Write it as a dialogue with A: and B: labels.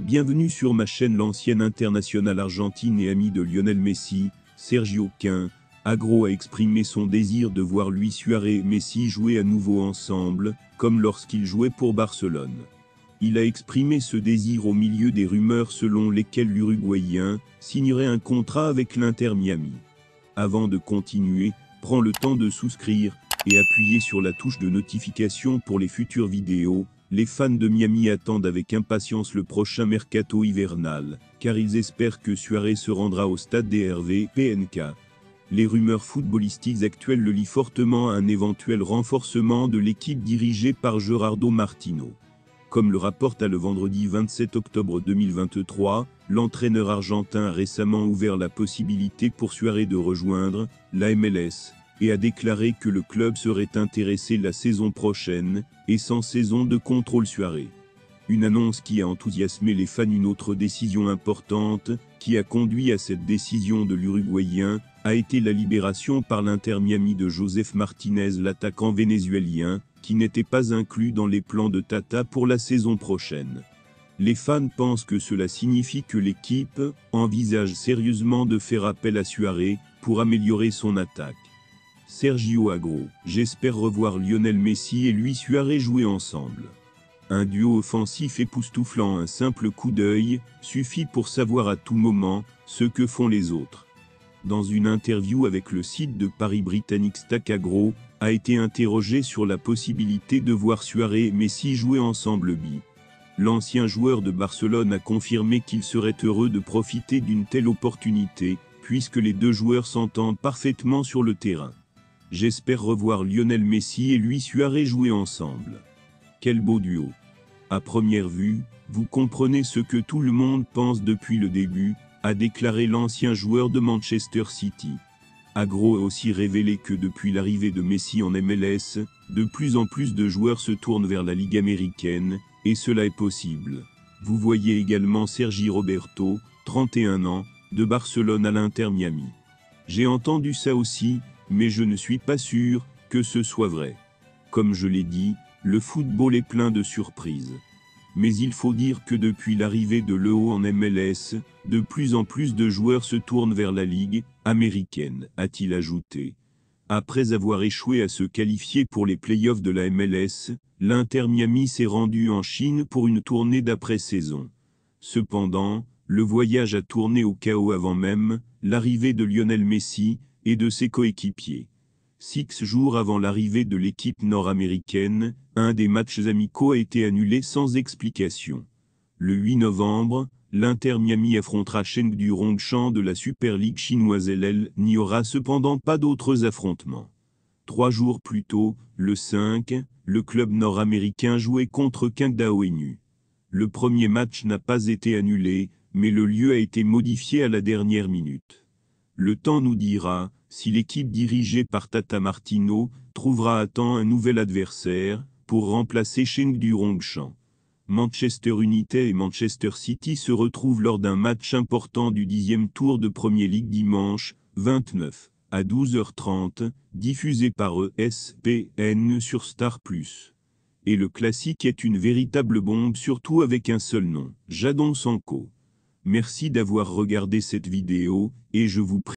A: Bienvenue sur ma chaîne. L'ancienne internationale argentine et amie de Lionel Messi, Sergio Agüero a exprimé son désir de voir Luis Suárez et Messi jouer à nouveau ensemble, comme lorsqu'ils jouaient pour Barcelone. Il a exprimé ce désir au milieu des rumeurs selon lesquelles l'Uruguayen signerait un contrat avec l'Inter Miami. Avant de continuer, prends le temps de souscrire et appuyer sur la touche de notification pour les futures vidéos. Les fans de Miami attendent avec impatience le prochain mercato hivernal, car ils espèrent que Suárez se rendra au stade DRV PNK. Les rumeurs footballistiques actuelles le lient fortement à un éventuel renforcement de l'équipe dirigée par Gerardo Martino. Comme le rapporte le vendredi 27 octobre 2023, l'entraîneur argentin a récemment ouvert la possibilité pour Suárez de rejoindre la MLS, et a déclaré que le club serait intéressé la saison prochaine, et sans saison de contrôle Suárez. Une annonce qui a enthousiasmé les fans. Une autre décision importante, qui a conduit à cette décision de l'Uruguayen, a été la libération par l'Inter Miami de Joseph Martinez, l'attaquant vénézuélien, qui n'était pas inclus dans les plans de Tata pour la saison prochaine. Les fans pensent que cela signifie que l'équipe envisage sérieusement de faire appel à Suárez pour améliorer son attaque. Sergio Agüero: j'espère revoir Lionel Messi et Luis Suárez jouer ensemble. Un duo offensif époustouflant. Un simple coup d'œil suffit pour savoir à tout moment ce que font les autres. Dans une interview avec le site de Paris britannique, Agüero a été interrogé sur la possibilité de voir Suárez et Messi jouer ensemble. L'ancien joueur de Barcelone a confirmé qu'il serait heureux de profiter d'une telle opportunité, puisque les deux joueurs s'entendent parfaitement sur le terrain. J'espère revoir Lionel Messi et Luis Suárez jouer ensemble. Quel beau duo! À première vue, vous comprenez ce que tout le monde pense depuis le début, a déclaré l'ancien joueur de Manchester City. Agüero a aussi révélé que depuis l'arrivée de Messi en MLS, de plus en plus de joueurs se tournent vers la Ligue américaine, et cela est possible. Vous voyez également Sergi Roberto, 31 ans, de Barcelone à l'Inter Miami. J'ai entendu ça aussi, mais je ne suis pas sûr que ce soit vrai. Comme je l'ai dit, le football est plein de surprises. Mais il faut dire que depuis l'arrivée de Leo en MLS, de plus en plus de joueurs se tournent vers la Ligue américaine, a-t-il ajouté. Après avoir échoué à se qualifier pour les playoffs de la MLS, l'Inter Miami s'est rendu en Chine pour une tournée d'après-saison. Cependant, le voyage a tourné au chaos avant même l'arrivée de Lionel Messi et de ses coéquipiers. 6 jours avant l'arrivée de l'équipe nord-américaine, un des matchs amicaux a été annulé sans explication. Le 8 novembre, l'Inter Miami affrontera Chengdu Rongshan de la Super League chinoise. Il n'y aura cependant pas d'autres affrontements. 3 jours plus tôt, le 5, le club nord-américain jouait contre Qingdao Hainu. Le premier match n'a pas été annulé, mais le lieu a été modifié à la dernière minute. Le temps nous dira si l'équipe dirigée par Tata Martino trouvera à temps un nouvel adversaire pour remplacer Chengdu Rongshan. Manchester United et Manchester City se retrouvent lors d'un match important du 10e tour de Premier League dimanche 29 à 12h30, diffusé par ESPN sur Star+. Et le classique est une véritable bombe, surtout avec un seul nom, Jadon Sancho. Merci d'avoir regardé cette vidéo, et je vous prie